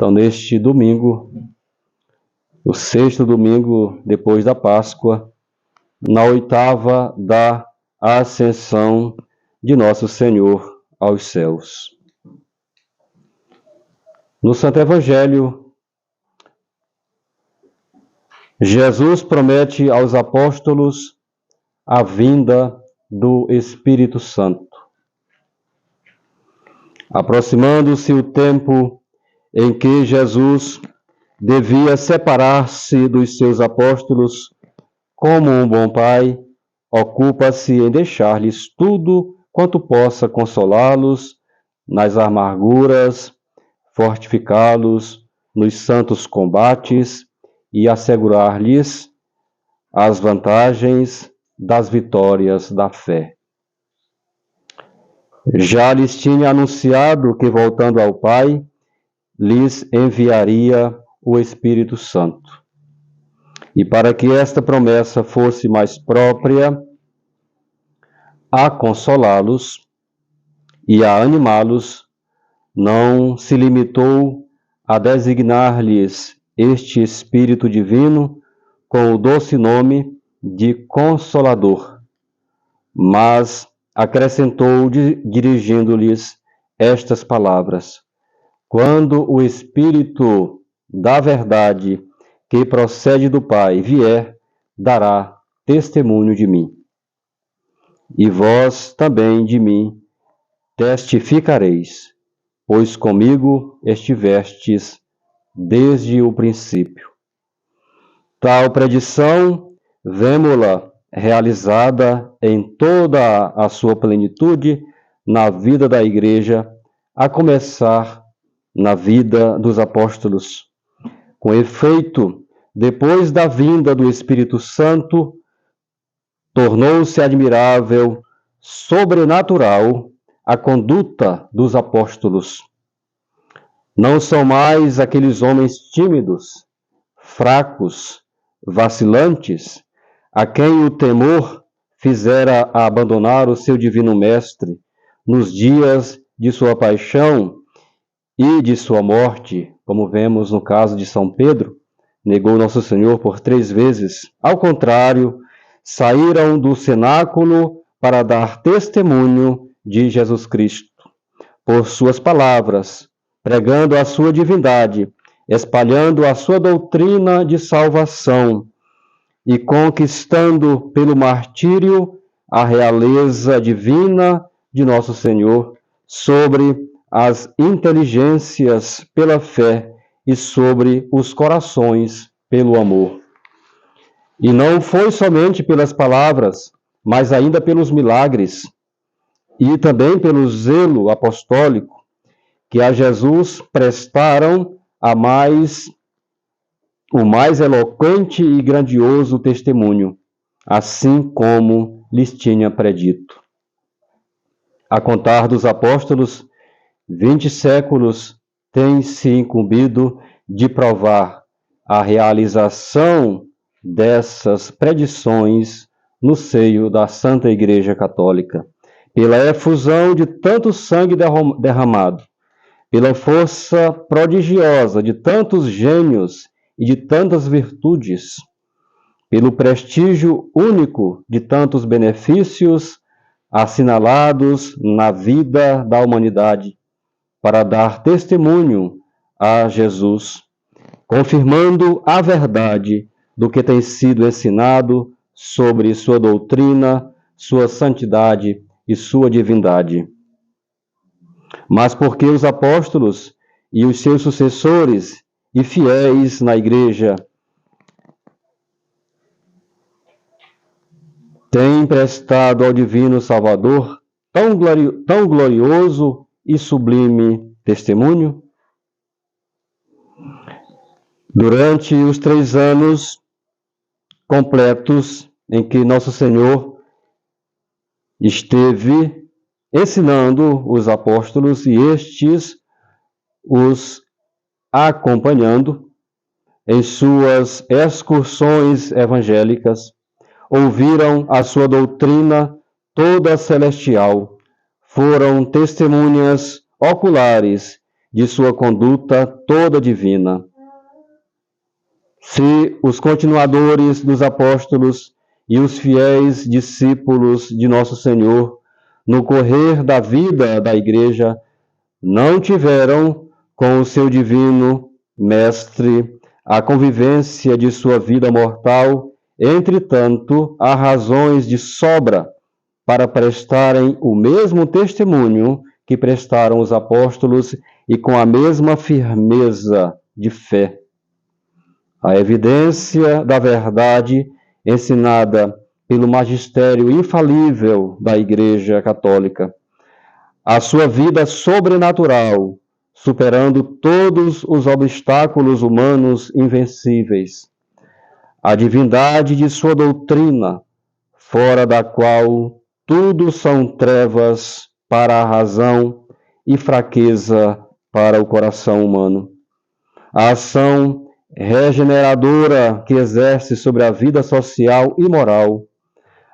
Então, neste domingo, o 6º domingo depois da Páscoa, na 8ª da ascensão de Nosso Senhor aos céus. No Santo Evangelho, Jesus promete aos apóstolos a vinda do Espírito Santo. Aproximando-se o tempo em que Jesus devia separar-se dos seus apóstolos, como um bom pai, ocupa-se em deixar-lhes tudo quanto possa consolá-los nas amarguras, fortificá-los nos santos combates e assegurar-lhes as vantagens das vitórias da fé. Já lhes tinha anunciado que, voltando ao Pai, lhes enviaria o Espírito Santo. E para que esta promessa fosse mais própria a consolá-los e a animá-los, não se limitou a designar-lhes este Espírito Divino com o doce nome de Consolador, mas acrescentou dirigindo-lhes estas palavras: quando o Espírito da verdade, que procede do Pai, vier, dará testemunho de mim. E vós também de mim testificareis, pois comigo estivestes desde o princípio. Tal predição, vemo-la realizada em toda a sua plenitude na vida da Igreja, a começar na vida dos apóstolos. Com efeito, depois da vinda do Espírito Santo, tornou-se admirável, sobrenatural, a conduta dos apóstolos. Não são mais aqueles homens tímidos, fracos, vacilantes, a quem o temor fizera abandonar o seu divino mestre nos dias de sua paixão e de sua morte, como vemos no caso de São Pedro, negou Nosso Senhor por 3 vezes. Ao contrário, saíram do cenáculo para dar testemunho de Jesus Cristo, por suas palavras, pregando a sua divindade, espalhando a sua doutrina de salvação e conquistando pelo martírio a realeza divina de Nosso Senhor sobre as inteligências pela fé e sobre os corações pelo amor. E não foi somente pelas palavras, mas ainda pelos milagres e também pelo zelo apostólico que a Jesus prestaram o mais eloquente e grandioso testemunho, assim como lhes tinha predito. A contar dos apóstolos, 20 séculos têm se incumbido de provar a realização dessas predições no seio da Santa Igreja Católica, pela efusão de tanto sangue derramado, pela força prodigiosa de tantos gênios e de tantas virtudes, pelo prestígio único de tantos benefícios assinalados na vida da humanidade, para dar testemunho a Jesus, confirmando a verdade do que tem sido ensinado sobre sua doutrina, sua santidade e sua divindade. Mas porque os apóstolos e os seus sucessores e fiéis na Igreja têm prestado ao Divino Salvador tão glorioso e sublime testemunho? Durante os 3 anos completos em que Nosso Senhor esteve ensinando os apóstolos e estes os acompanhando em suas excursões evangélicas, ouviram a sua doutrina toda celestial, foram testemunhas oculares de sua conduta toda divina. Se os continuadores dos apóstolos e os fiéis discípulos de nosso Senhor, no correr da vida da Igreja, não tiveram com o seu divino Mestre a convivência de sua vida mortal, entretanto, há razões de sobra para prestarem o mesmo testemunho que prestaram os apóstolos e com a mesma firmeza de fé. A evidência da verdade ensinada pelo magistério infalível da Igreja Católica, a sua vida sobrenatural, superando todos os obstáculos humanos invencíveis, a divindade de sua doutrina, fora da qual tudo são trevas para a razão e fraqueza para o coração humano. A ação regeneradora que exerce sobre a vida social e moral,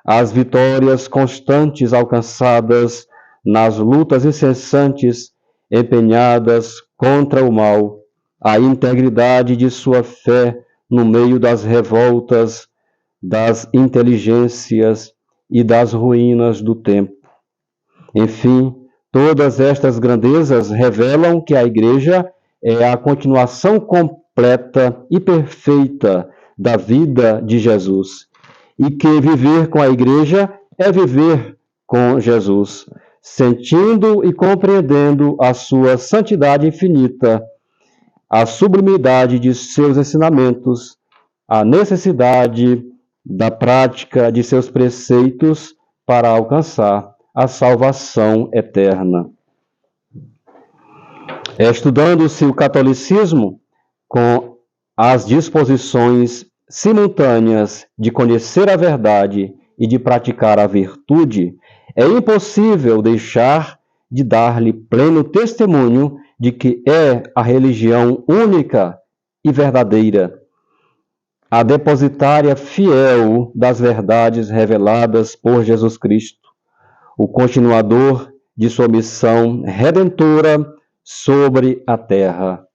as vitórias constantes alcançadas nas lutas incessantes empenhadas contra o mal, a integridade de sua fé no meio das revoltas, das inteligências e das ruínas do tempo. Enfim, todas estas grandezas revelam que a Igreja é a continuação completa e perfeita da vida de Jesus, e que viver com a Igreja é viver com Jesus, sentindo e compreendendo a sua santidade infinita, a sublimidade de seus ensinamentos, a necessidade da prática de seus preceitos para alcançar a salvação eterna. Estudando-se o catolicismo com as disposições simultâneas de conhecer a verdade e de praticar a virtude, é impossível deixar de dar-lhe pleno testemunho de que é a religião única e verdadeira, a depositária fiel das verdades reveladas por Jesus Cristo, o continuador de sua missão redentora sobre a terra.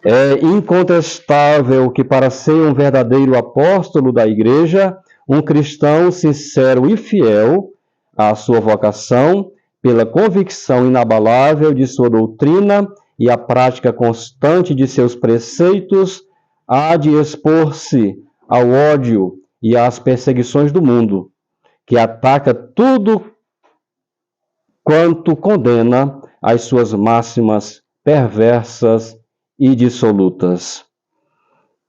É incontestável que, para ser um verdadeiro apóstolo da Igreja, um cristão sincero e fiel à sua vocação, pela convicção inabalável de sua doutrina e a prática constante de seus preceitos, há de expor-se ao ódio e às perseguições do mundo, que ataca tudo quanto condena as suas máximas perversas e dissolutas.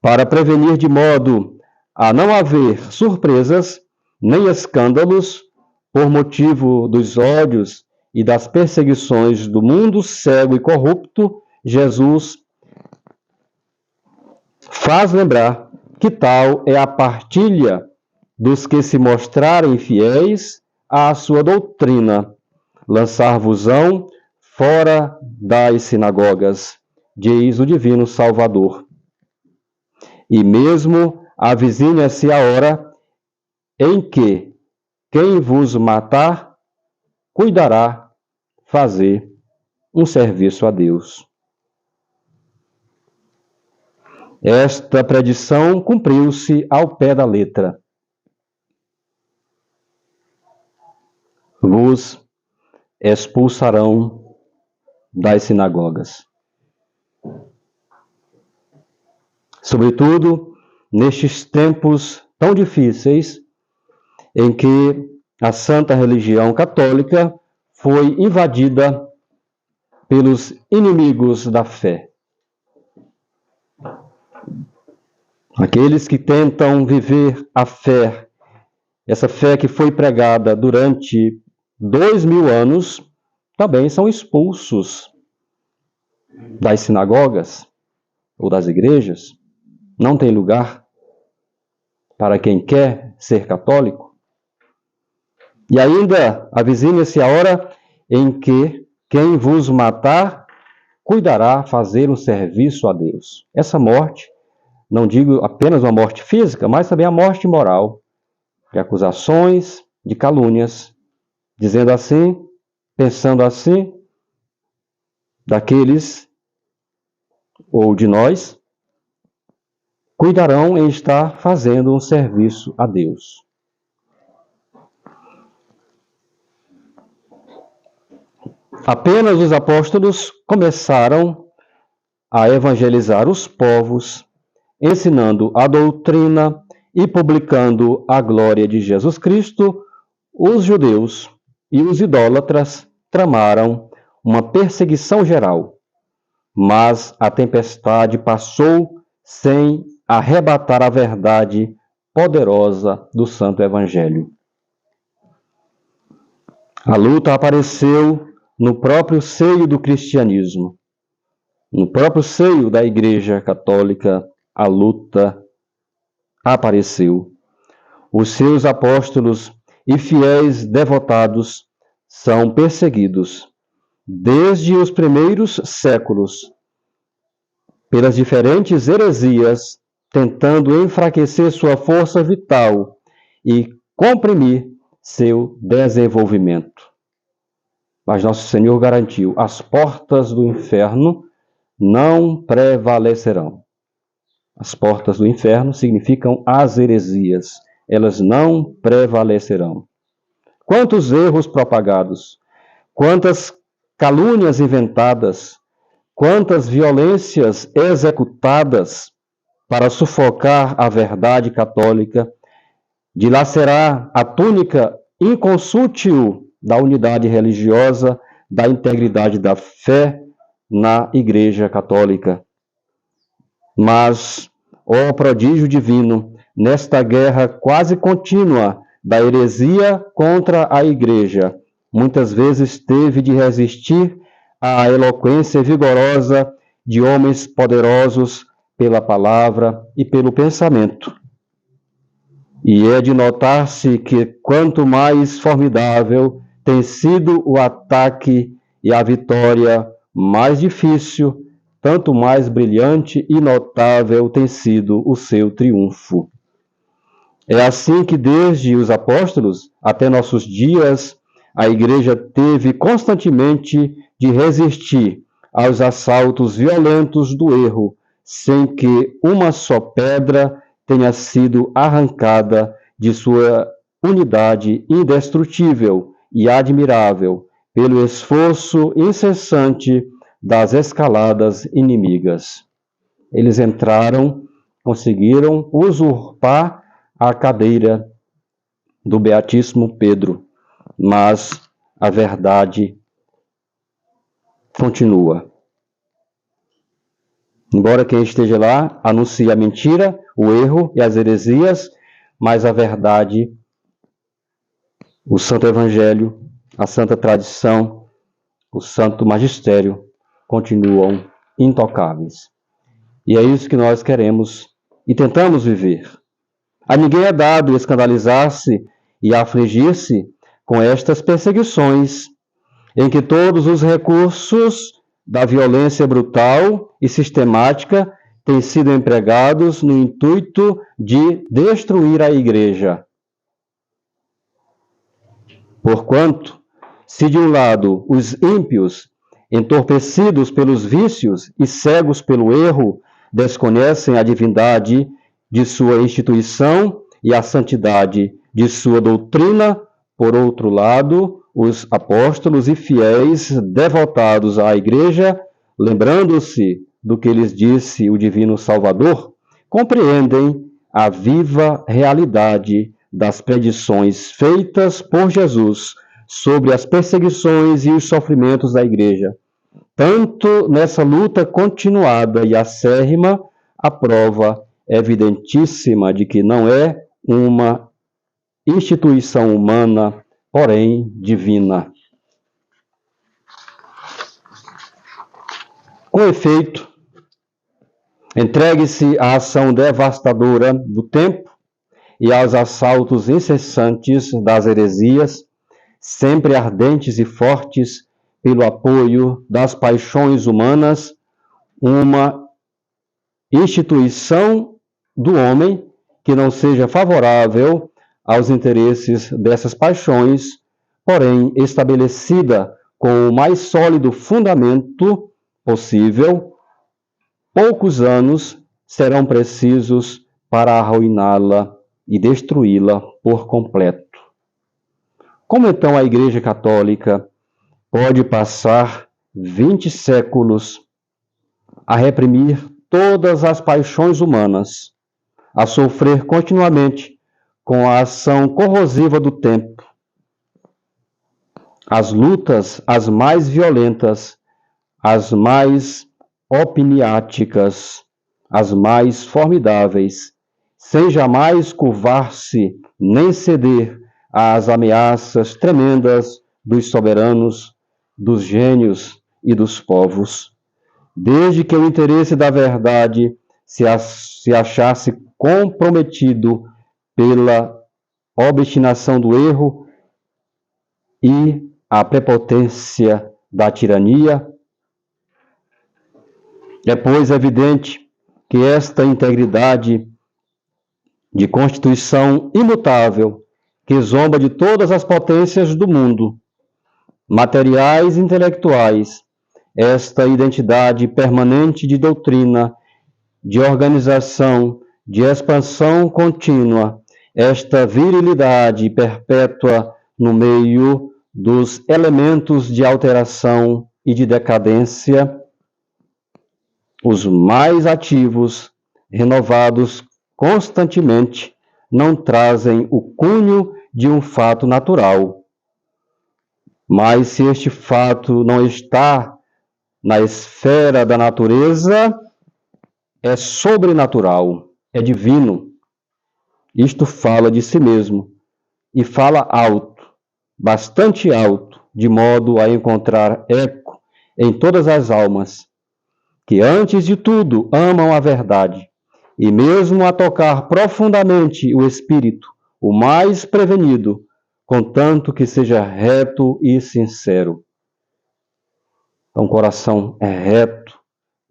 Para prevenir de modo a não haver surpresas nem escândalos por motivo dos ódios e das perseguições do mundo cego e corrupto, Jesus faz lembrar que tal é a partilha dos que se mostrarem fiéis à sua doutrina. Lançar-vos-ão fora das sinagogas, diz o Divino Salvador. E mesmo avizinha-se a hora em que quem vos matar cuidará fazer um serviço a Deus. Esta predição cumpriu-se ao pé da letra. Vos expulsarão das sinagogas. Sobretudo nestes tempos tão difíceis em que a santa religião católica foi invadida pelos inimigos da fé. Aqueles que tentam viver a fé, essa fé que foi pregada durante 2000 anos, também são expulsos das sinagogas ou das igrejas. Não tem lugar para quem quer ser católico. E ainda avizinha-se a hora em que quem vos matar cuidará fazer um serviço a Deus. Essa morte, não digo apenas uma morte física, mas também a morte moral, de acusações, de calúnias, dizendo assim, pensando assim, daqueles ou de nós cuidarão em estar fazendo um serviço a Deus. Apenas os apóstolos começaram a evangelizar os povos, ensinando a doutrina e publicando a glória de Jesus Cristo. Os judeus e os idólatras tramaram uma perseguição geral, mas a tempestade passou sem arrebatar a verdade poderosa do Santo Evangelho. A luta apareceu no próprio seio do cristianismo, no próprio seio da Igreja Católica. A luta apareceu. Os seus apóstolos e fiéis devotados são perseguidos desde os primeiros séculos pelas diferentes heresias, tentando enfraquecer sua força vital e comprimir seu desenvolvimento. Mas nosso Senhor garantiu: as portas do inferno não prevalecerão. As portas do inferno significam as heresias. Elas não prevalecerão. Quantos erros propagados, quantas calúnias inventadas, quantas violências executadas para sufocar a verdade católica, dilacerar a túnica inconsútil da unidade religiosa, da integridade da fé na Igreja Católica. Mas, ó prodígio divino, nesta guerra quase contínua da heresia contra a Igreja, muitas vezes teve de resistir à eloquência vigorosa de homens poderosos pela palavra e pelo pensamento. E é de notar-se que quanto mais formidável tem sido o ataque e a vitória, mais difícil, tanto mais brilhante e notável tem sido o seu triunfo. É assim que desde os apóstolos até nossos dias, a Igreja teve constantemente de resistir aos assaltos violentos do erro, sem que uma só pedra tenha sido arrancada de sua unidade indestrutível e admirável pelo esforço incessante das escaladas inimigas. Eles entraram, conseguiram usurpar a cadeira do Beatíssimo Pedro, mas a verdade continua. Embora quem esteja lá anuncie a mentira, o erro e as heresias, mas a verdade, o Santo Evangelho, a Santa Tradição, o Santo Magistério continuam intocáveis. E é isso que nós queremos e tentamos viver. A ninguém é dado escandalizar-se e afligir-se com estas perseguições, em que todos os recursos da violência brutal e sistemática têm sido empregados no intuito de destruir a Igreja. Porquanto, se de um lado os ímpios, entorpecidos pelos vícios e cegos pelo erro, desconhecem a divindade de sua instituição e a santidade de sua doutrina, por outro lado, os apóstolos e fiéis devotados à Igreja, lembrando-se do que lhes disse o Divino Salvador, compreendem a viva realidade das predições feitas por Jesus sobre as perseguições e os sofrimentos da Igreja. Tanto nessa luta continuada e acérrima, a prova evidentíssima de que não é uma instituição humana, porém divina. Com efeito, entregue-se à ação devastadora do tempo e aos assaltos incessantes das heresias, sempre ardentes e fortes pelo apoio das paixões humanas, uma instituição do homem que não seja favorável aos interesses dessas paixões, porém estabelecida com o mais sólido fundamento possível, poucos anos serão precisos para arruiná-la e destruí-la por completo. Como então a Igreja Católica pode passar 20 séculos a reprimir todas as paixões humanas, a sofrer continuamente com a ação corrosiva do tempo, as lutas as mais violentas, as mais opiniáticas, as mais formidáveis, sem jamais curvar-se nem ceder às ameaças tremendas dos soberanos, dos gênios e dos povos, desde que o interesse da verdade se achasse comprometido pela obstinação do erro e a prepotência da tirania. É, pois, evidente que esta integridade de constituição imutável, que zomba de todas as potências do mundo, materiais e intelectuais, esta identidade permanente de doutrina, de organização, de expansão contínua, esta virilidade perpétua no meio dos elementos de alteração e de decadência, os mais ativos, renovados constantemente, não trazem o cunho de um fato natural. Mas se este fato não está na esfera da natureza, é sobrenatural, é divino. Isto fala de si mesmo e fala alto, bastante alto, de modo a encontrar eco em todas as almas, que antes de tudo amam a verdade, e mesmo a tocar profundamente o espírito, o mais prevenido, contanto que seja reto e sincero. Então, o coração é reto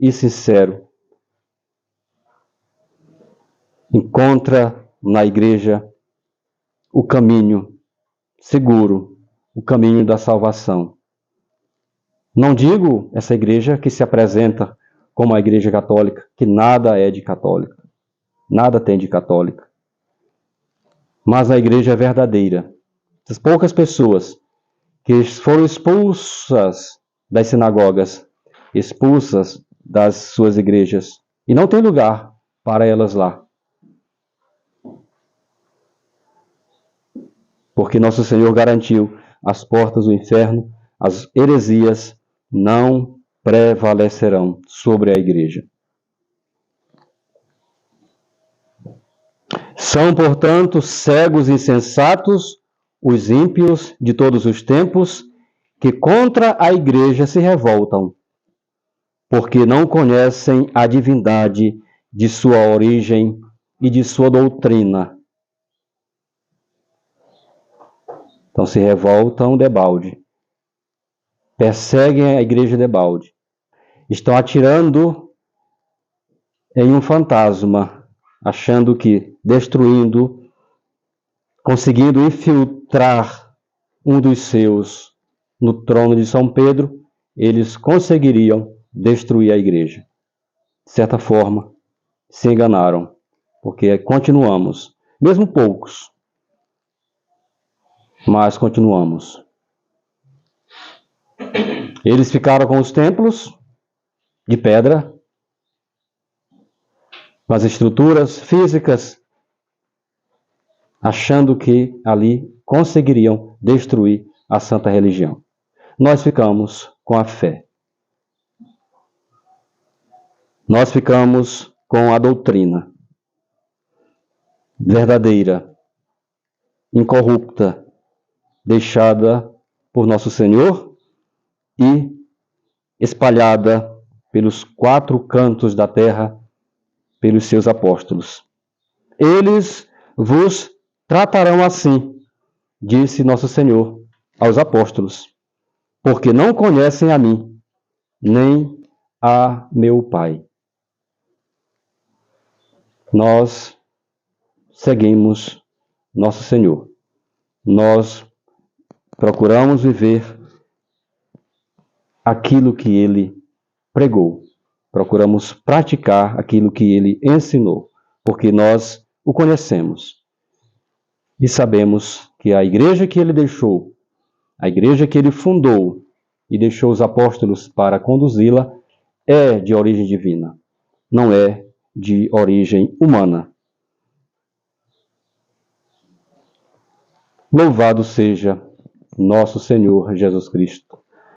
e sincero. Encontra na igreja o caminho seguro, o caminho da salvação. Não digo essa igreja que se apresenta como a Igreja Católica, que nada é de católica, nada tem de católica. Mas a igreja é verdadeira. Essas poucas pessoas que foram expulsas das sinagogas, expulsas das suas igrejas, e não tem lugar para elas lá. Porque nosso Senhor garantiu as portas do inferno, as heresias não prevalecerão sobre a igreja. São, portanto, cegos e insensatos os ímpios de todos os tempos que contra a igreja se revoltam, porque não conhecem a divindade de sua origem e de sua doutrina. Então se revoltam debalde, perseguem a igreja debalde, estão atirando em um fantasma, achando que destruindo, conseguindo infiltrar um dos seus no trono de São Pedro, eles conseguiriam destruir a igreja. De certa forma, se enganaram, porque continuamos, mesmo poucos, mas continuamos. Eles ficaram com os templos de pedra, com as estruturas físicas, achando que ali conseguiriam destruir a santa religião. Nós ficamos com a fé. Nós ficamos com a doutrina verdadeira, incorrupta, deixada por nosso Senhor e espalhada pelos 4 cantos da terra, pelos seus apóstolos. Eles vos tratarão assim, disse nosso Senhor aos apóstolos, porque não conhecem a mim, nem a meu Pai. Nós seguimos nosso Senhor. Nós procuramos viver aquilo que Ele pregou. Procuramos praticar aquilo que ele ensinou, porque nós o conhecemos. E sabemos que a igreja que ele deixou, a igreja que ele fundou e deixou os apóstolos para conduzi-la, é de origem divina, não é de origem humana. Louvado seja nosso Senhor Jesus Cristo.